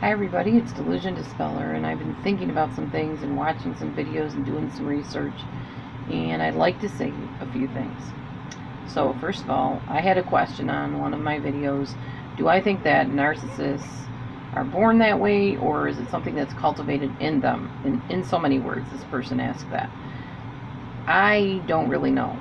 Hi everybody, it's Delusion Dispeller, and I've been thinking about some things and watching some videos and doing some research, and I'd like to say a few things. So first of all, I had a question on one of my videos. Do I think that narcissists are born that way, or is it something that's cultivated in them? In so many words, this person asked that. I don't really know.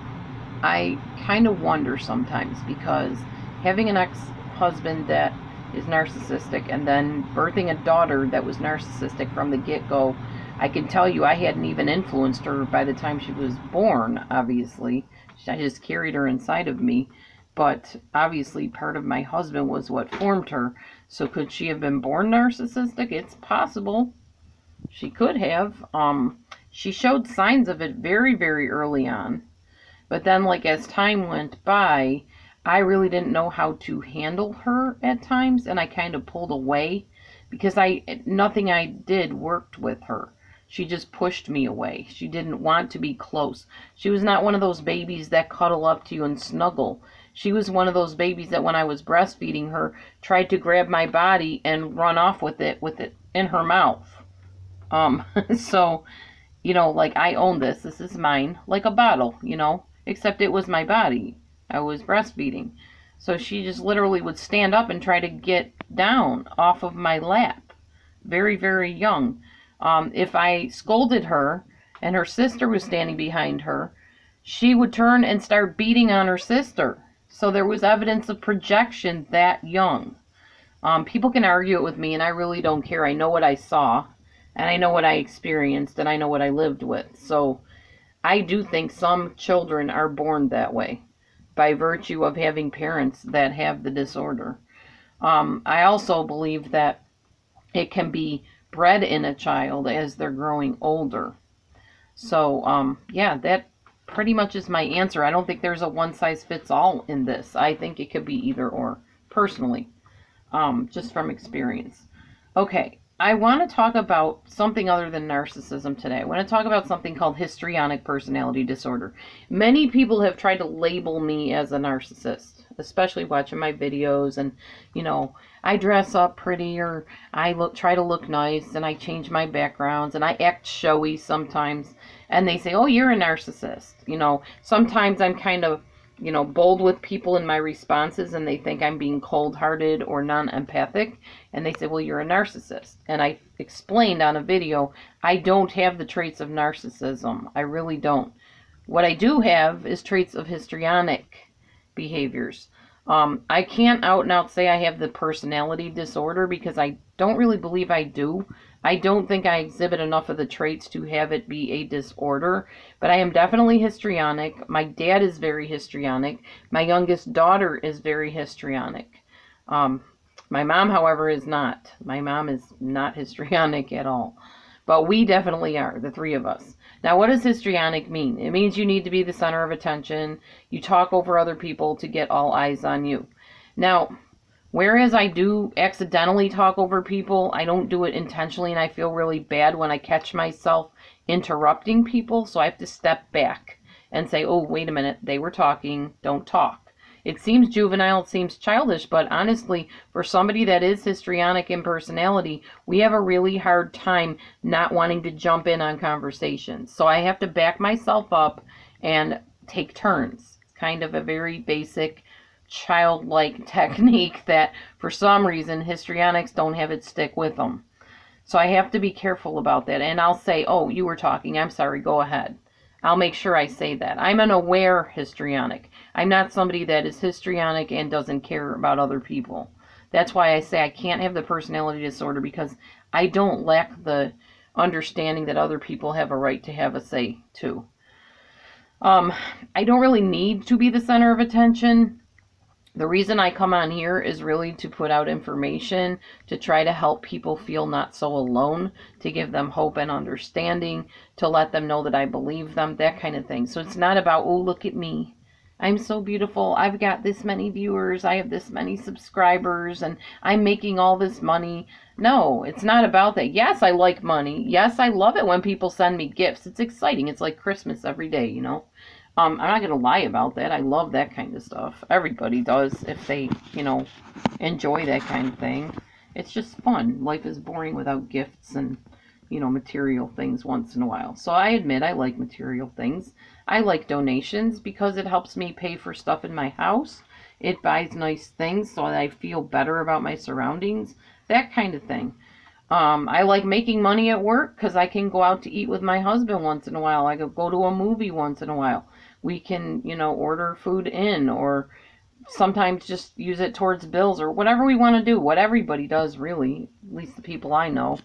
I kind of wonder sometimes, because having an ex-husband that is narcissistic and then birthing a daughter that was narcissistic from the get-go, I can tell you I hadn't even influenced her by the time she was born, obviously. I just carried her inside of me, but obviously part of my husband was what formed her. So could she have been born narcissistic? It's possible. She could have. She showed signs of it very, very early on. But then, like, as time went by, I really didn't know how to handle her at times, and I kind of pulled away because nothing I did worked with her. She just pushed me away. She didn't want to be close. She was not one of those babies that cuddle up to you and snuggle. She was one of those babies that when I was breastfeeding her, tried to grab my body and run off with it in her mouth. So, like, I own this. This is mine, like a bottle, except it was my body. I was breastfeeding. So she just literally would stand up and try to get down off of my lap. Very, very young. If I scolded her and her sister was standing behind her, she would turn and start beating on her sister. So there was evidence of projection that young. People can argue it with me, and I really don't care. I know what I saw, and I know what I experienced, and I know what I lived with. So I do think some children are born that way, by virtue of having parents that have the disorder. I also believe that it can be bred in a child as they're growing older. So, yeah, that pretty much is my answer. I don't think there's a one-size-fits-all in this. I think it could be either or, personally, just from experience. Okay, I want to talk about something other than narcissism today. I want to talk about something called histrionic personality disorder. Many people have tried to label me as a narcissist, especially watching my videos, and, I dress up pretty, or I try to look nice, and I change my backgrounds, and I act showy sometimes, and they say, oh, you're a narcissist. Sometimes I'm kind of bold with people in my responses, and they think I'm being cold-hearted or non-empathic, and they say, well, you're a narcissist. And I explained on a video, I don't have the traits of narcissism. I really don't. What I do have is traits of histrionic behaviors. I can't out and out say I have the personality disorder, because I don't really believe I do. I don't think I exhibit enough of the traits to have it be a disorder, but I am definitely histrionic. My dad is very histrionic. My youngest daughter is very histrionic. My mom, however, is not. My mom is not histrionic at all. But we definitely are, the three of us. Now, what does histrionic mean? It means you need to be the center of attention. You talk over other people to get all eyes on you. Now, whereas I do accidentally talk over people, I don't do it intentionally, and I feel really bad when I catch myself interrupting people, so I have to step back and say, oh, wait a minute, they were talking, don't talk. It seems juvenile, it seems childish, but honestly, for somebody that is histrionic in personality, we have a really hard time not wanting to jump in on conversations. So I have to back myself up and take turns. It's kind of a very basic childlike technique that for some reason histrionics don't have it stick with them. So I have to be careful about that. And I'll say, oh, you were talking, I'm sorry, go ahead. I'll make sure I say that. I'm an aware histrionic. I'm not somebody that is histrionic and doesn't care about other people. That's why I say I can't have the personality disorder, because I don't lack the understanding that other people have a right to have a say too. I don't really need to be the center of attention. The reason I come on here is really to put out information, to try to help people feel not so alone, to give them hope and understanding, to let them know that I believe them, that kind of thing. So it's not about, oh, look at me, I'm so beautiful, I've got this many viewers, I have this many subscribers, and I'm making all this money. No, it's not about that. Yes, I like money. Yes, I love it when people send me gifts. It's exciting. It's like Christmas every day, I'm not going to lie about that. I love that kind of stuff. Everybody does if they, enjoy that kind of thing. It's just fun. Life is boring without gifts and, material things once in a while. So I admit I like material things. I like donations because it helps me pay for stuff in my house. It buys nice things so that I feel better about my surroundings, that kind of thing. I like making money at work because I can go out to eat with my husband once in a while. I could go to a movie once in a while. We can, order food in, or sometimes just use it towards bills, or whatever we want to do. What everybody does, really, at least the people I know.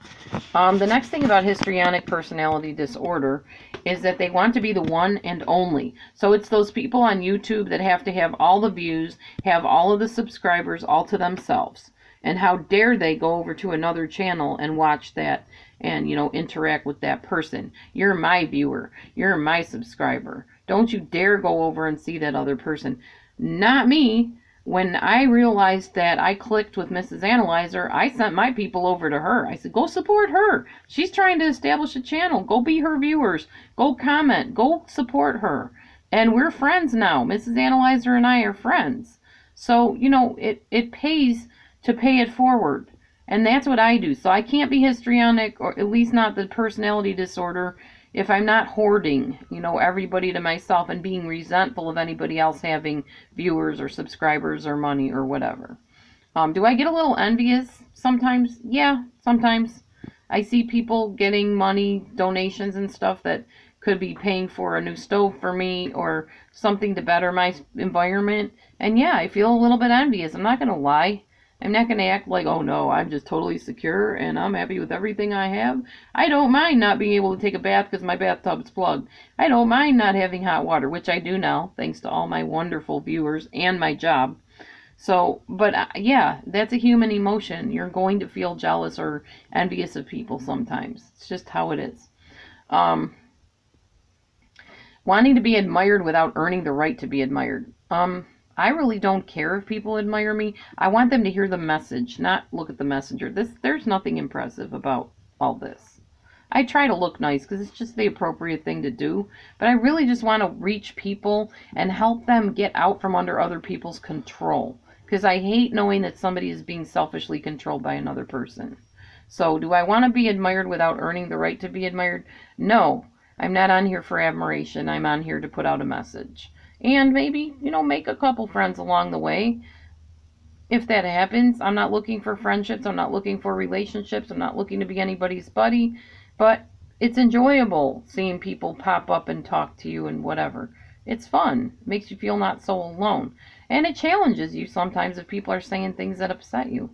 The next thing about histrionic personality disorder is that they want to be the one and only. So it's those people on YouTube that have to have all the views, have all of the subscribers all to themselves. And how dare they go over to another channel and watch that and, interact with that person. You're my viewer. You're my subscriber. Don't you dare go over and see that other person. Not me. When I realized that I clicked with Mrs. Analyzer, I sent my people over to her. I said, go support her. She's trying to establish a channel. Go be her viewers. Go comment. Go support her. And we're friends now. Mrs. Analyzer and I are friends. So, it pays to pay it forward. And that's what I do. So I can't be histrionic, or at least not the personality disorder, if I'm not hoarding, everybody to myself and being resentful of anybody else having viewers or subscribers or money or whatever. Do I get a little envious sometimes? Yeah, sometimes. I see people getting money, donations and stuff that could be paying for a new stove for me or something to better my environment. And yeah, I feel a little bit envious. I'm not going to lie. I'm not going to act like, oh no, I'm just totally secure and I'm happy with everything I have. I don't mind not being able to take a bath because my bathtub's plugged. I don't mind not having hot water, which I do now, thanks to all my wonderful viewers and my job. So, but yeah, that's a human emotion. You're going to feel jealous or envious of people sometimes. It's just how it is. Wanting to be admired without earning the right to be admired. I really don't care if people admire me. I want them to hear the message, not look at the messenger. There's nothing impressive about all this. I try to look nice because it's just the appropriate thing to do, but I really just want to reach people and help them get out from under other people's control, because I hate knowing that somebody is being selfishly controlled by another person. So do I want to be admired without earning the right to be admired? No, I'm not on here for admiration. I'm on here to put out a message. And maybe, make a couple friends along the way. If that happens, I'm not looking for friendships. I'm not looking for relationships. I'm not looking to be anybody's buddy. But it's enjoyable seeing people pop up and talk to you and whatever. It's fun. It makes you feel not so alone. And it challenges you sometimes if people are saying things that upset you.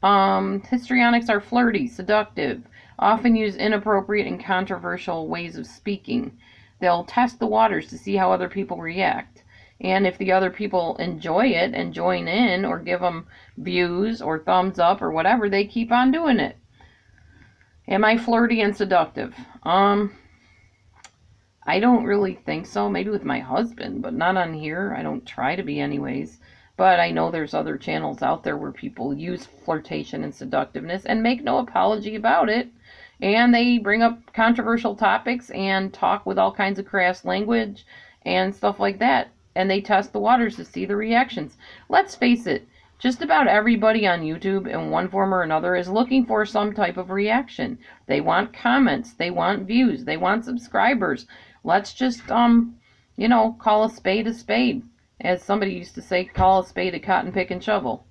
Histrionics are flirty, seductive, often use inappropriate and controversial ways of speaking. They'll test the waters to see how other people react. And if the other people enjoy it and join in or give them views or thumbs up or whatever, they keep on doing it. Am I flirty and seductive? I don't really think so. Maybe with my husband, but not on here. I don't try to be anyways. But I know there's other channels out there where people use flirtation and seductiveness and make no apology about it. And they bring up controversial topics and talk with all kinds of crass language and stuff like that. And they test the waters to see the reactions. Let's face it, just about everybody on YouTube in one form or another is looking for some type of reaction. They want comments. They want views. They want subscribers. Let's just, call a spade. As somebody used to say, call a spade a cotton pick and shovel.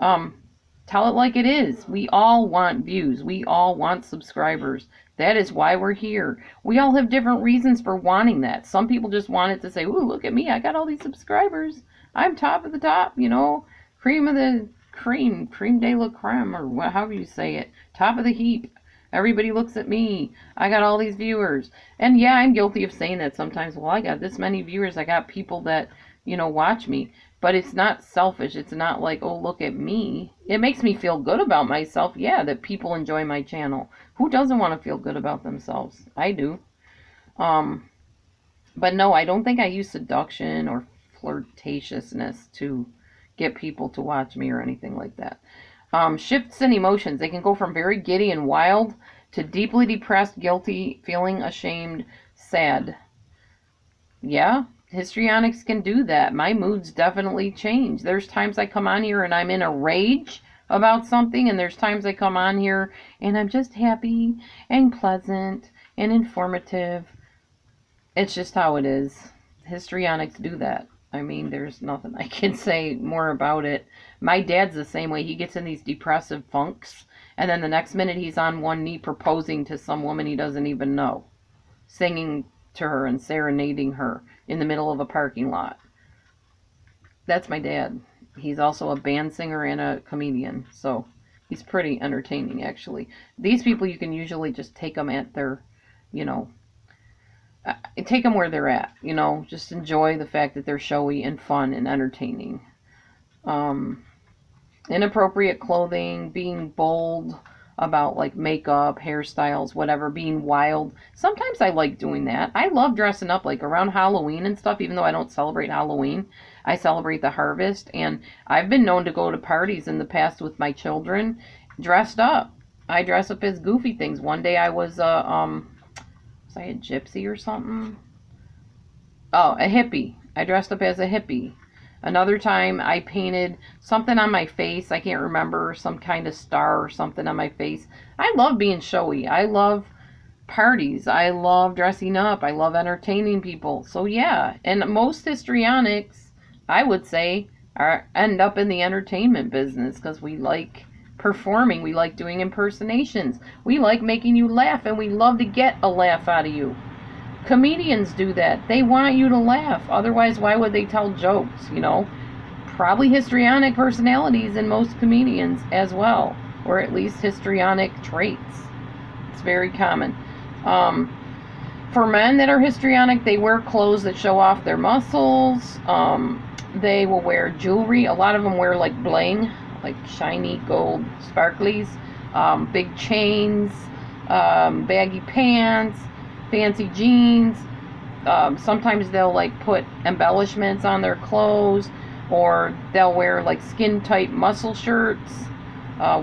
Tell it like it is. We all want views. We all want subscribers. That is why we're here. We all have different reasons for wanting that. Some people just want it to say, ooh, look at me. I got all these subscribers. I'm top of the top, cream of the cream de la creme, or however you say it. Top of the heap. Everybody looks at me. I got all these viewers. And yeah, I'm guilty of saying that sometimes. Well, I got this many viewers. I got people that, watch me. But it's not selfish. It's not like, oh, look at me. It makes me feel good about myself, yeah, that people enjoy my channel. Who doesn't want to feel good about themselves? I do. But no, I don't think I use seduction or flirtatiousness to get people to watch me or anything like that. Shifts in emotions. They can go from very giddy and wild to deeply depressed, guilty, feeling ashamed, sad. Yeah. Histrionics can do that. My moods definitely change. There's times I come on here and I'm in a rage about something, and there's times I come on here and I'm just happy and pleasant and informative. It's just how it is. Histrionics do that. I mean, there's nothing I can say more about it. My dad's the same way. He gets in these depressive funks, and then the next minute he's on one knee proposing to some woman he doesn't even know, singing to her and serenading her in the middle of a parking lot. That's my dad. He's also a band singer and a comedian, so he's pretty entertaining, actually. These people, you can usually just take them at their, you know, take them where they're at, you know, just enjoy the fact that they're showy and fun and entertaining. Inappropriate clothing, being bold about like makeup, hairstyles, whatever, being wild. Sometimes I like doing that. I love dressing up like around Halloween and stuff, even though I don't celebrate Halloween. I celebrate the harvest, and I've been known to go to parties in the past with my children dressed up. I dress up as goofy things. One day I was I a gypsy or something? Oh, a hippie. I dressed up as a hippie. Another time I painted something on my face. I can't remember, some kind of star or something on my face. I love being showy. I love parties. I love dressing up. I love entertaining people. So yeah, and most histrionics, I would say, end up in the entertainment business because we like performing. We like doing impersonations. We like making you laugh, and we love to get a laugh out of you. Comedians do that. They want you to laugh. Otherwise, why would they tell jokes, you know? Probably histrionic personalities in most comedians as well, or at least histrionic traits. It's very common. For men that are histrionic, they wear clothes that show off their muscles. They will wear jewelry. A lot of them wear like bling, like shiny gold sparklies, big chains, baggy pants, fancy jeans. Sometimes they'll like put embellishments on their clothes, or they'll wear like skin tight muscle shirts.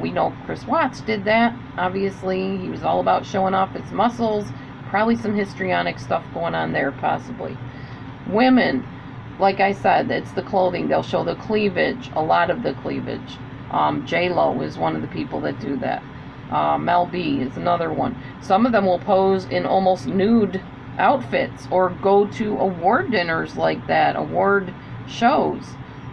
We know Chris Watts did that. Obviously, he was all about showing off his muscles. Probably some histrionic stuff going on there, possibly. Women, like I said, it's the clothing. They'll show the cleavage, a lot of the cleavage. J-Lo is one of the people that do that. Mel B is another one. Some of them will pose in almost nude outfits or go to award dinners like that, award shows.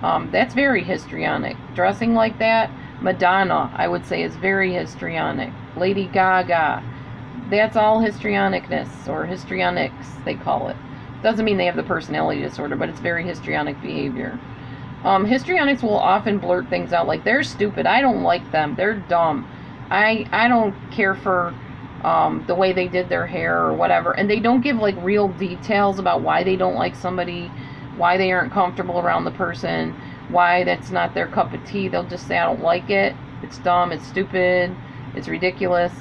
That's very histrionic. Dressing like that, Madonna, I would say, is very histrionic. Lady Gaga, that's all histrionicness, or histrionics, they call it. Doesn't mean they have the personality disorder, but it's very histrionic behavior. Histrionics will often blurt things out like, they're stupid, I don't like them, they're dumb, I don't care for the way they did their hair or whatever. And they don't give like real details about why they don't like somebody, why they aren't comfortable around the person, why that's not their cup of tea. They'll just say, I don't like it, it's dumb, it's stupid, it's ridiculous.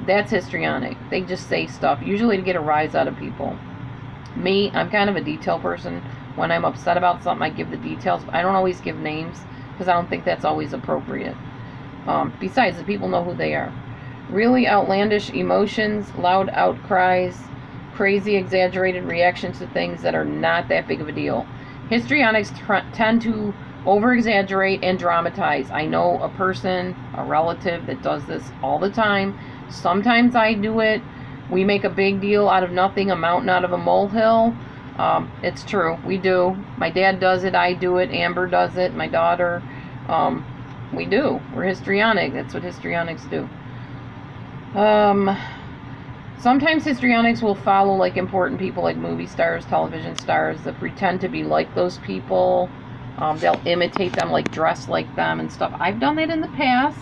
That's histrionic. They just say stuff, usually to get a rise out of people. Me, I'm kind of a detail person. When I'm upset about something, I give the details. I don't always give names because I don't think that's always appropriate. Besides, the people know who they are. Really outlandish emotions, loud outcries, crazy exaggerated reactions to things that are not that big of a deal. Histrionics tend to over-exaggerate and dramatize. I know a person, a relative, that does this all the time. Sometimes I do it. We make a big deal out of nothing, a mountain out of a molehill. It's true, we do. My dad does it, I do it, Amber does it, my daughter. We do. We're histrionic. That's what histrionics do. Sometimes histrionics will follow like important people, like movie stars, television stars, that pretend to be like those people. They'll imitate them, like dress like them and stuff. I've done that in the past.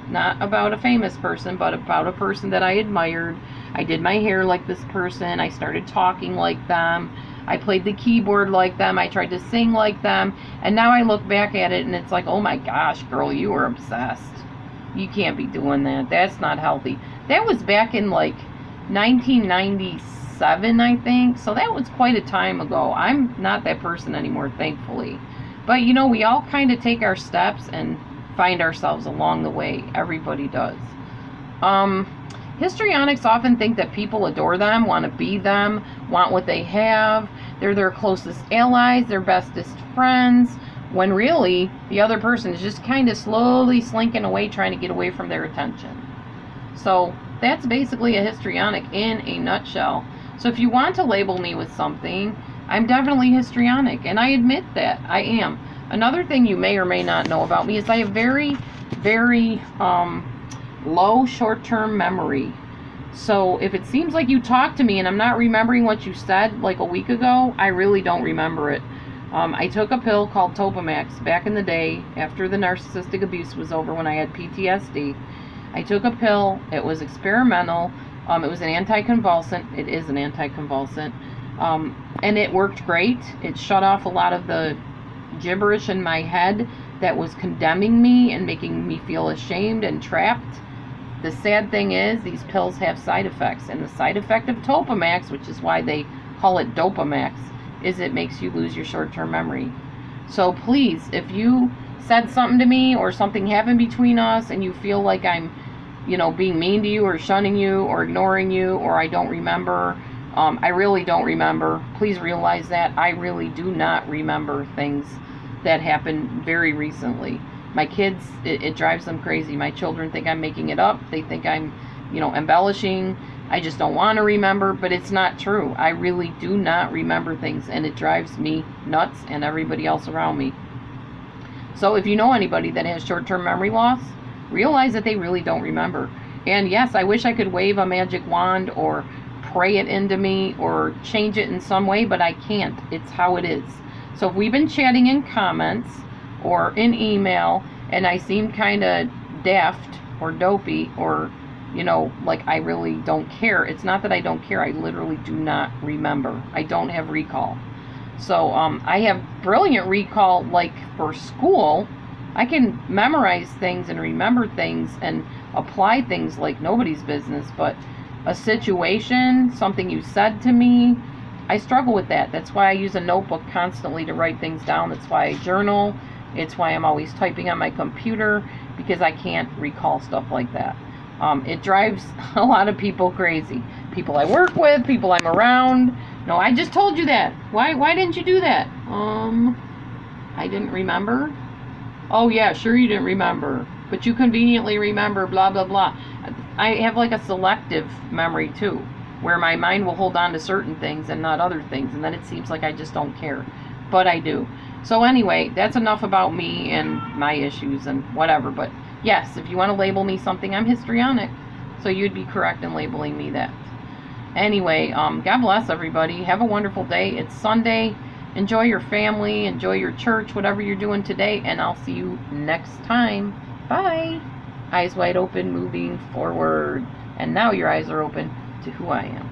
Not about a famous person, but about a person that I admired. I did my hair like this person. I started talking like them. I played the keyboard like them. I tried to sing like them. And now I look back at it and it's like, oh my gosh, girl, you were obsessed. You can't be doing that. That's not healthy. That was back in like 1997, I think. So that was quite a time ago. I'm not that person anymore, thankfully. But you know, we all kind of take our steps and find ourselves along the way. Everybody does. Histrionics often think that people adore them, want to be them, want what they have. They're their closest allies, their bestest friends, when really the other person is just kind of slowly slinking away, trying to get away from their attention. So that's basically a histrionic in a nutshell. So if you want to label me with something, I'm definitely histrionic, and I admit that I am. Another thing you may or may not know about me is I have very, very low short-term memory. So if it seems like you talked to me and I'm not remembering what you said like a week ago, I really don't remember it. I took a pill called Topamax back in the day after the narcissistic abuse was over, when I had PTSD. I took a pill. It was experimental. It was an anticonvulsant. It is an anticonvulsant. And it worked great. It shut off a lot of the gibberish in my head that was condemning me and making me feel ashamed and trapped. The sad thing is, these pills have side effects, and the side effect of Topamax, which is why they call it Dopamax, is it makes you lose your short-term memory. So please, if you said something to me or something happened between us and you feel like I'm, being mean to you or shunning you or ignoring you, or I don't remember, I really don't remember. Please realize that I really do not remember things that happened very recently. My kids, it drives them crazy. My children think I'm making it up. They think I'm, embellishing. I just don't want to remember, but it's not true. I really do not remember things, and it drives me nuts and everybody else around me. So if you know anybody that has short-term memory loss, realize that they really don't remember. And yes, I wish I could wave a magic wand or pray it into me or change it in some way, but I can't. It's how it is. So if we've been chatting in comments or in email and I seem kind of daft or dopey or like I really don't care, it's not that I don't care. I literally do not remember. I don't have recall. So I have brilliant recall, like for school. I can memorize things and remember things and apply things like nobody's business, but a situation, something you said to me, I struggle with that. That's why I use a notebook constantly to write things down. That's why I journal. It's why I'm always typing on my computer, because I can't recall stuff like that. It drives a lot of people crazy. People I work with, people I'm around. No, I just told you that. Why didn't you do that? I didn't remember. Oh yeah, sure you didn't remember, but you conveniently remember blah blah blah. I have like a selective memory too, where my mind will hold on to certain things and not other things, and then it seems like I just don't care, but I do. So anyway, that's enough about me and my issues and whatever. But yes, if you want to label me something, I'm histrionic, so you'd be correct in labeling me that. Anyway, God bless everybody. Have a wonderful day. It's Sunday. Enjoy your family, enjoy your church, whatever you're doing today, and I'll see you next time. Bye. Eyes wide open, moving forward. And now your eyes are open to who I am.